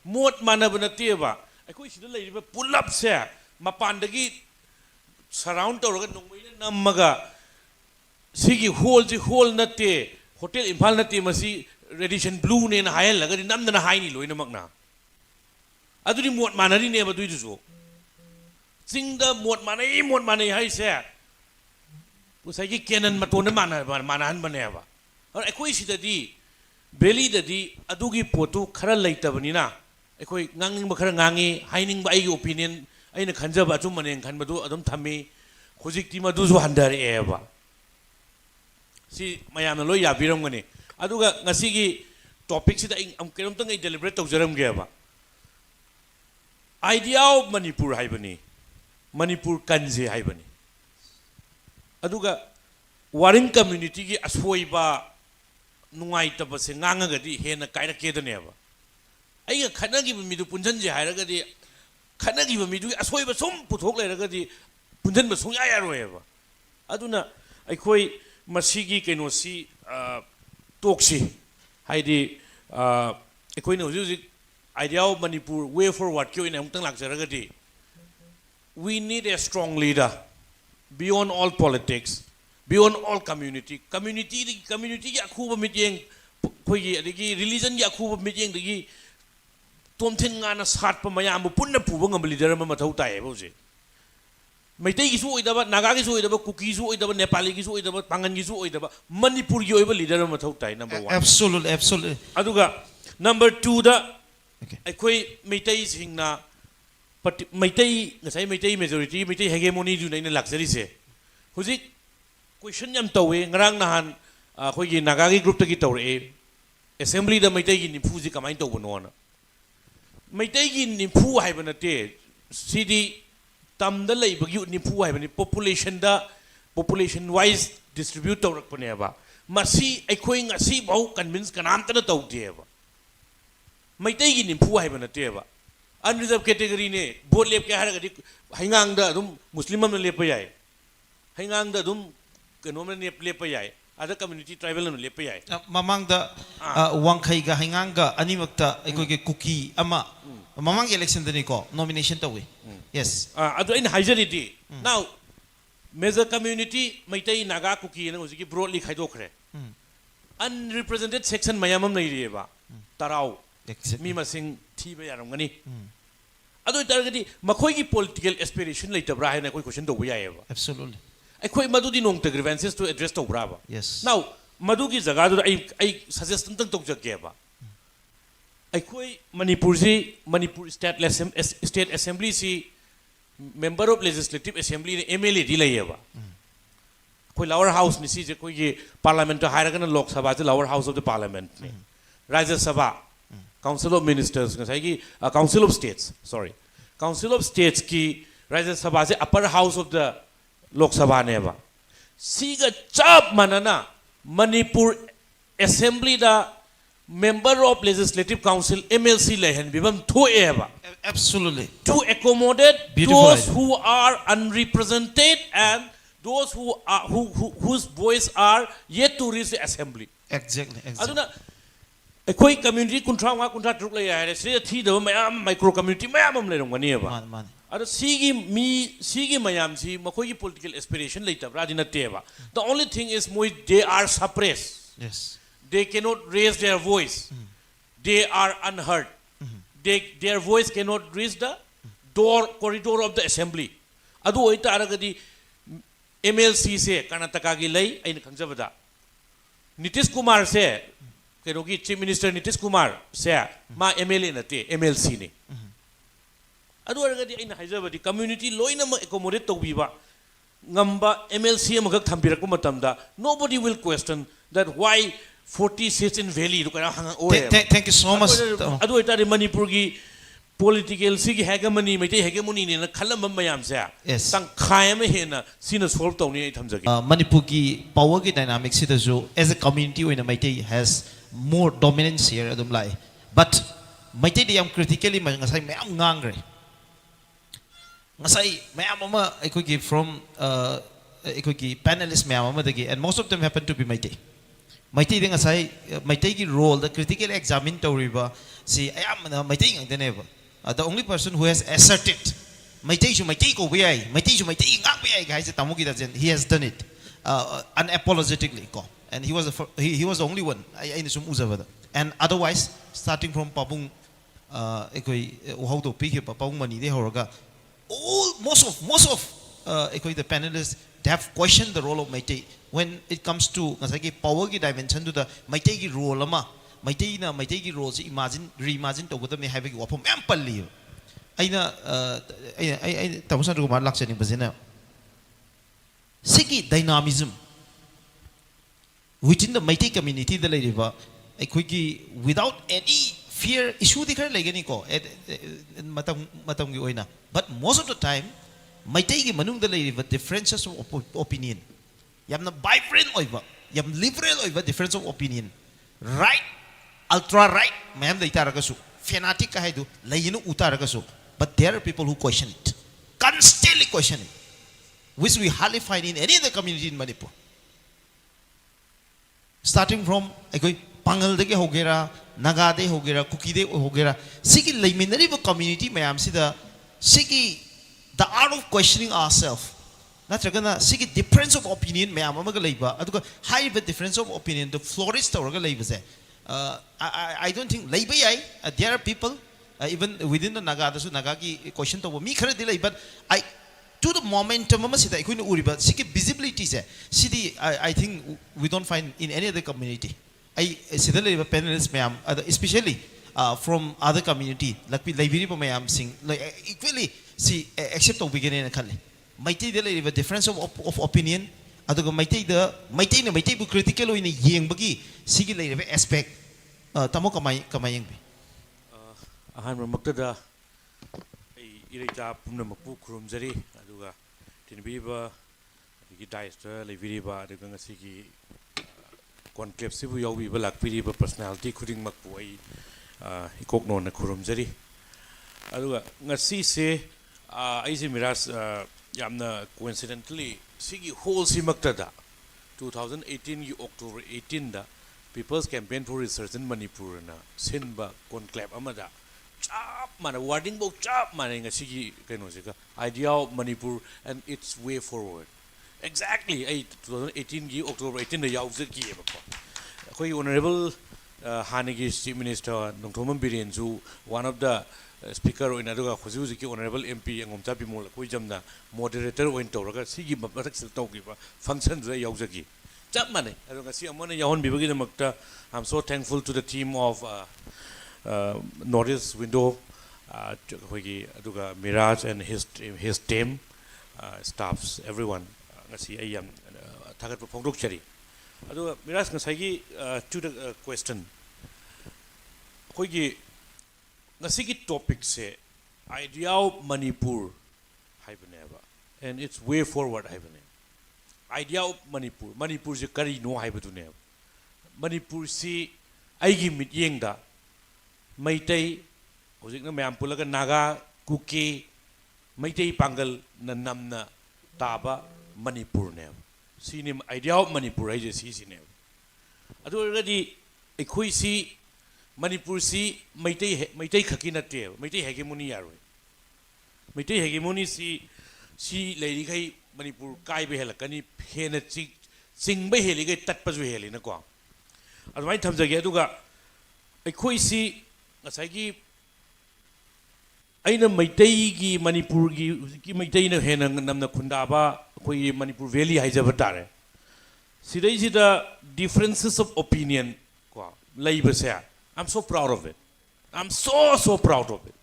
mot mana banatiba I quit the lady pull up sir mapandagi surround or namaga sigi hold the whole nate hotel impalnati masi reddition blue in high lagari namdana high lo in a magna aduri mot manari never do so sing the mot money high sir Pusaki Kenan Matona Manan Baneva. Or a quisi the D. Belly the D. Adugi Potu, Kara later Vanina. A quay Nanging Bakarangi, hiding by opinion. I in a Kanjabatuman and Kanbadu Adam Tami, Kuzik Timaduzu Handar Eva. See, Mayama Loya Biromani. Aduga Nasigi topics that I'm Kerumtang a deliberate of Zeram Geva. Idea of Manipur Hibani. Manipur Kanzi Hibani. Aduga waring community ki aswoiba nungai taba se ngangagadi hena kaira kedaneba ai khanagi midu punjanje hairagadi khanagi midu aswoiba sum puthok leragadi punjan ba sung ya roeba aduna aikoi masigi kenosi toksi haidi aikoi no music idea of Manipur way forward kyo in amtang lakjaragadi we need a strong leader beyond all politics, beyond all community ki akhuba meeting khoi adigi religion ki akhuba meeting digi tomthin ngana sat pa mayam punna puba ngam leader ma mathau tai bo je maitai gi su oidaba naga gi su oidaba kuki su oidaba nepali gi su oidaba pangan gi su oidaba manipur gi oiba leader ma mathau tai number 1 absolutely aduga number 2 da khoi maitai singna Maitai, ngasai Maitai majority, Maitai hegemony do na luxury se. Huzik question yam tawe ngarang nahan khoi gi nagagi group ta gi tawre assembly da Maitai gi nimfu ji kamai taw bonona. Maitai gi nimfu haibana te city tam da lei bagi nimfu haibani population wise distribute tawrak pane ba. Masi aikhoi ngasi bau convince kanam ta na taw de ba. Maitai gi nimfu haibana te ba. Unreserved category ne board lep ke haragadi hangang da dum muslim am lep yai hangang da dum kenom ne lep yai other community tribal no lep yai mamang da wangkhai ga hangang ga animakta ekoi ge cookie ama mamang election da ni ko nomination ta we yes adu in hijrity now major community maitai naga cookie ne uji broadly khaidokre unrepresented section mayamam nei reba tarau mi masing thiba yaramgani adu targadi makhoi gi political aspiration later bra hai na koi question do ya eba absolutely akhoi madudi nong the grievances to address to bra ba yes now madu gi jaga do ai suggestion tang tok jage ba akhoi manipur state assembly si member of legislative assembly ne MLA di lai ba koi lower house ni si je koi gi parliament hairaga na lok sabha je lower house of the parliament ne rajya sabha Council of Ministers, Council of States, sorry. Council of States ki Rajya Sabha se upper house of the Lok Sabha neva. Siga chap manana Manipur Assembly da member of Legislative Council MLC lehen bibam to eva. Absolutely. To accommodate those who are unrepresented and those whose voice are yet to reach the assembly. Exactly. A quick community contra truk lay I say mayam micro community mayam lerongani ba ada sigi mayam si makoi political aspiration later radina teva the only thing is they are suppressed yes they cannot raise their voice they are unheard their voice cannot reach the corridor of the assembly adu oita aragadi MLC se Karnataka gi lay aina khangjabada Nitish Kumar se Chief Minister Nitish Kumar se ma MLA nate MLC ne adu aragadi aina haijabadi community loina ma accommodate tawbiba ngamba MLC amagak thambirak matamda nobody will question that why 40 seats in Valley thank you so much adu itari Manipur gi political sigi hegemony mete hegemony ne khalam mayam se tang khaim hena sina solve tawni ai thamjagi Manipur gi power gi dynamics sida jo as a community oina mete has more dominance here adum lai but mete di am critically ngasai mayam ngangre ngasai mayam ama ekoi gi from ekoi gi panelists mayam ama dagi and most of them happen to be mete Maitai ding asai Maitai ki role the critically examine tawriba si ayam Maitai ngang deneba. The only person who has asserted Maitai shu Maitai ko biyai Maitai shu Maitai ngang biyai guys tamuki da he has done it unapologetically ko, and he was he was the only one I sum uzabada. And otherwise starting from Papung ekoi how to pick Papung mani de horaga all most of the panelists, they have questioned the role of Maitai when it comes to power ki dimension to the Maitai ki role ama Maitai ki role reimagine to gudam have ki wapom ampalli aina tamu Chandra Kumar lakshani bazina siki dynamism within the Maitai community the leriba without any fear issue dikhar legani ko matam ki oina, but most of the time Maitai ki manung da leriba differences of opinion yamna vibrant oiba yam liberal oiba difference of opinion right ultra right mayam da itaragasu fanatic ka haidu layinu utaragasu, but there are people who question it, constantly question it, which we hardly find in any other community in Manipur. Starting from Pangal de Hogera, Naga de Hogera, Kuki de Hogera, Siki Layminariba community, mayam sida Siki the art of questioning ourselves. Not gonna Siki difference of opinion, mayam Magalaiba, Aduka high the difference of opinion, the florist or labor. I don't think there are people even within the Naga, the Nagaki question to me delay, but to the momentum I couldn't worry about Siki visibility. City I think we don't find in any other community. I see the panelists, ma'am, especially from other community, like we Liberia, ma'am, sing like equally see except of beginning and Kali. Might take the difference of opinion. Other might take the critical in a young buggy, Sigi aspect. Tamoka Kamayang. I'm Maktada Irita Punamapu Krumzari, Aduga, Tinbiba, Gitaista, Liviriba, the Gangasiki Conclave Sibu Yogi, Balak Piriba personality, Kuring Makui, Ikokno, Kurumzari. Aduga, Nasi say, Easy Miras, Yamna coincidentally, Sigi whole Simaktada, 2018, October 18. People's Campaign for Research in Manipur na Sinba Conclave Amada chap mana wording book chap mana nga sigi kano sika idea of Manipur and its way forward exactly 2018 October 18 the yaw ki ba ko koi honorable Hanigi Chief Minister Nongthomam Birenju one of the speaker in aduga khuju ki honorable MP angomcha bimol koi jamna moderator oin tawraga sigi matak sil tawgiba function ra yaw ki I'm so thankful to the team of Norris Window, Miraj and his team, staffs, everyone. I am Tagat Pongduk Cheri. Miraj Nasagi to the question. Nasigi topic say idea of Manipur and its way forward. Idea of Manipur is a kari no haibadune. Manipur si aigi mit yengda Maitai Ozikna Mampulaga Naga Kuki Maitai Pangal Nanamna Taba Manipur nev. See him idea of Manipur I just see nev. Adu already a kuisi Manipur si Maitai Kakina tev, Maitai hegemony yarwe. Maitai hegemony si lady kai Manipur Kai Behelakani, Hena Sing Beheliga Tatpazu Helina Guam. As my times again, a quisi, as I give Aina Maitegi, Manipurgi, Maitaina Hena Namna Kundaba, Koi Manipur Valley Hijavatare. See, there is the differences of opinion, labor say. I'm so proud of it. I'm so proud of it.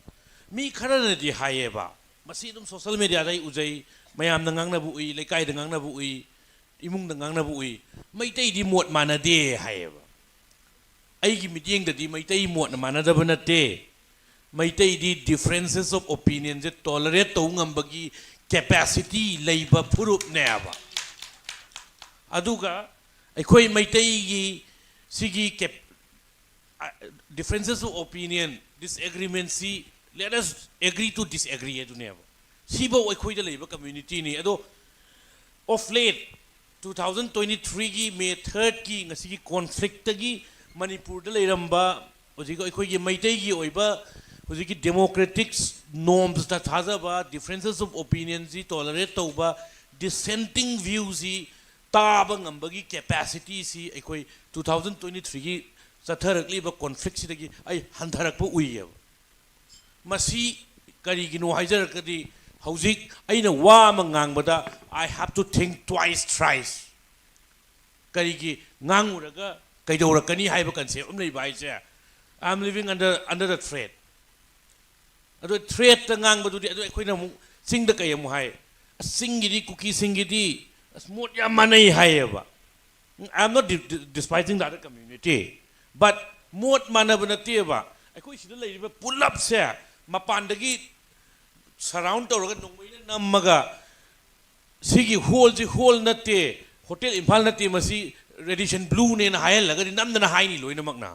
Me Kanadi Hayeva, Masidum social media, Uzay. Mayam the Ngang Nabui, Lekai the Ngang Nabui, Imung the Ngang Nabui, Maitay di mot mana de, however. I give me the di Maitay mot mana da banate. Maitay di differences of opinions that tolerate Tongambagi capacity labor purup never. Aduga, a koi Maitay Sigi cap differences of opinion, disagreement, see, let us agree to disagree to never. Sibo equate the labor community ni ado of late 2023 gi May 3rd ki ngasi gi conflict gi Manipur da leiramba hojik akhoi gi maitai gi oiba hojik gi democratic norms ta thajaba differences of opinions ji tolerate tauba dissenting views ji taba ngambagi capacity si akhoi 2023 gi chatharakli ba conflict sidagi ai handharakpa uiyab masi karigino haijarakadi hojik aina wa mangangbada I have to think twice thrice karigi nganguraga kaidorakani haiba concept amlei bai che I'm living under the threat ado threat ta ngangbadu di ado akoina mu singda kay mu hai singidi cookie singidi smooth ya manai haiba I'm not despising the other community but mod manabana tiba akoi sida leiba pull up se mapandagi surround tawraga nongmoina namaga sigi hole nate hotel imphal nate masi radiation blue ne na hayal lagadi namdana haini loina makna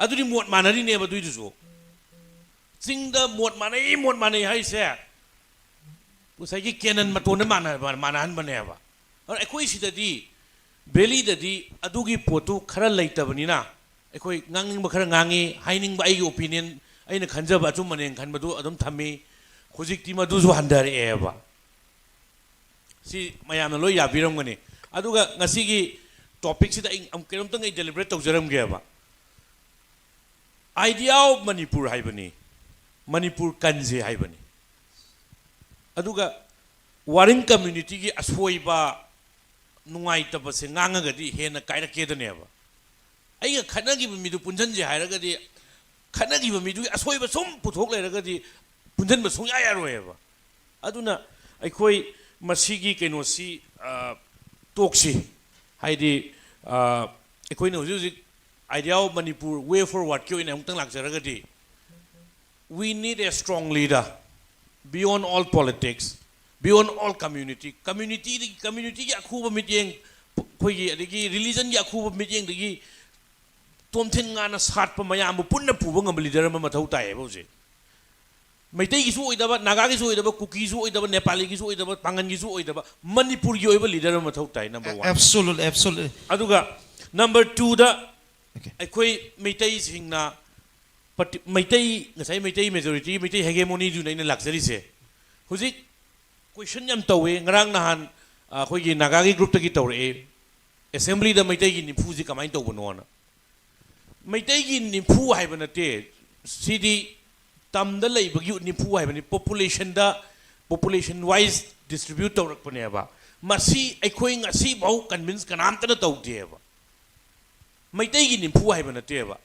aduri mod manari ne ba duidu singda mod manai hai se pusai gi kenan matona manahan bane ba ar akoi sida di belly dadi adugi potu khara leitabani na akoi nganging ba khara ngangi haining ba ai opinion aina khanjaba chu maneng khan badu adum thami hojikti madu ju handar eba si mayamna loi yabiram gani aduga ngasi gi topic sida am kerom tang ai deliberate tawjaram ge ba idea of Manipur haibani Manipur Conclave haibani aduga waring community gi asoi ba nungai ta ba se ngangagadi hena kaira kedaneba aiga khanagi ba midu punjanje hairagadi khanagi ba midu asoi ba sum puthok leragadi punjan ba sung ya yaroeba aduna aikoi masigi kenosi toksi haidi aikoina hujik idea of Manipur way forward kyo ina amtang lakjaragadi we need a strong leader beyond all politics beyond all community ki akhuba meeting khoigi adigi religion ki akhuba meeting digi tomthen ngana satpa mayam punna puba ngam leader ma mathau tai bose maitai gi su oidaba naga gi su oidaba kuki su oidaba nepali gi su oidaba pangan gi su oidaba Manipur gi oiba leader ma mathau tai number 1 absolutely aduga number 2 da akhoi maitai singna maitai ngasai maitai majority maitai hegemony ju naina luxury se hujik question yam tawe ngarang nahan khoi gi naga gi group ta gi tawre assembly da maitai gi nimfu ji kamai tawbano na maitai gi nimfu haibana te cd tamda leibagi nimfu haibani population wise distribute tawrakpane ba masi akhoi ngasi bau convince kanam ta tawde ba maitai gi nimfu haibana te ba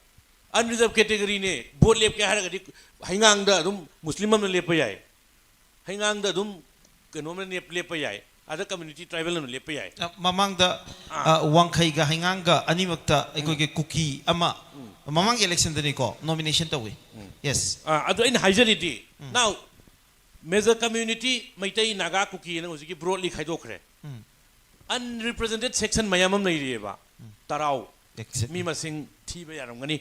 unreserved category ne vote lep ke haragadi haingang da dum muslim am lepa yai haingang da dum kenomen lepa yai other community tribal no lepa yai mamang da wangkhai ga haingang ga animakta aikoi ge kuki ama mamang election dani ko nomination tawi yes adu in haijarity now major community maitai naga kuki na hojiki broadly khaidokre unrepresented section mayamam nei rieba tarau mi masing thiba yaramgani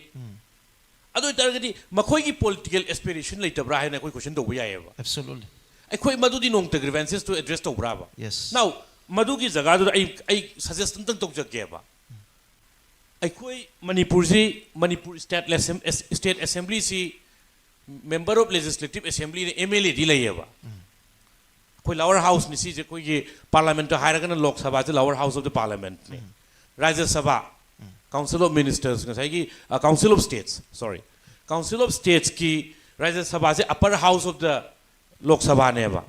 adu targadi makhoi gi political aspiration leitabra haina koi question do yaiba absolutely akhoi madudi nong te grievances to address to brava yes now madugi jaga do ai suggestion tang tok jakeba akhoi Manipur state assembly si member of legislative assembly ne MLA di layeba koi lower house ni si je koi gi parliament hairagana lok sabha je lower house of the parliament ne rajya sabha council of ministers council of states ki rajya sabha se upper house of the lok sabha ne ba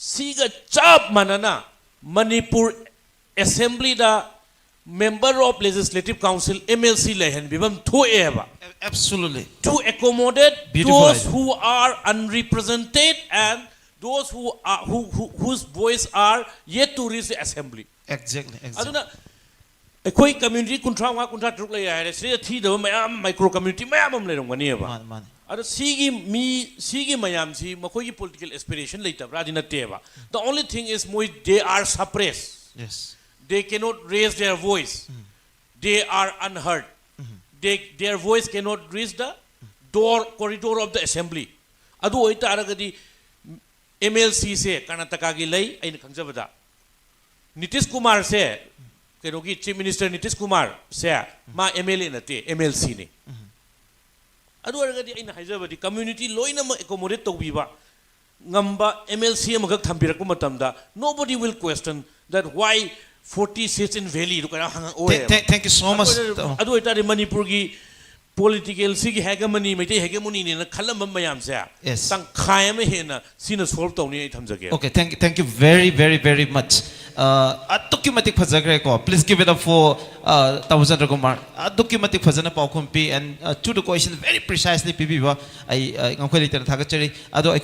siga chap manana Manipur assembly da member of legislative council MLC lehan bibam thoe ba absolutely to accommodate those who are unrepresented and those whose voice are yet to reach the assembly exactly aduna akhoi community kuntra truk lay hai se thi da mayam micro community mayam am lerom gani ba ado sigi mayam si makhoi gi political aspiration leitabra dina teba the only thing is they are suppressed yes they cannot raise their voice they are unheard their voice cannot reach the corridor of the assembly adu oita aragadi MLC se Karnataka gi lay aina khangjabada Nitish Kumar se kenogi Chief Minister Nitish Kumar se ma MLA nate MLC ni adu aragadi aina haijabadi community loina ma accommodate tawbiba ngamba MLC amagak thambirak matamda nobody will question that why 40 seats in Valley Thank you so much. adu itari Manipur gi political sigi hegemony mete hegemony ne khalam mayam se Yes. tang khayam hena sina solve tawni ai thamjage Okay, thank you very much. Atukkimatik phajagre ko. Please give it up for Chandra Kumar. Atukkimatik phajana paukhum pi and to the question very precisely pibiba ai ngakoi litera thagachari ado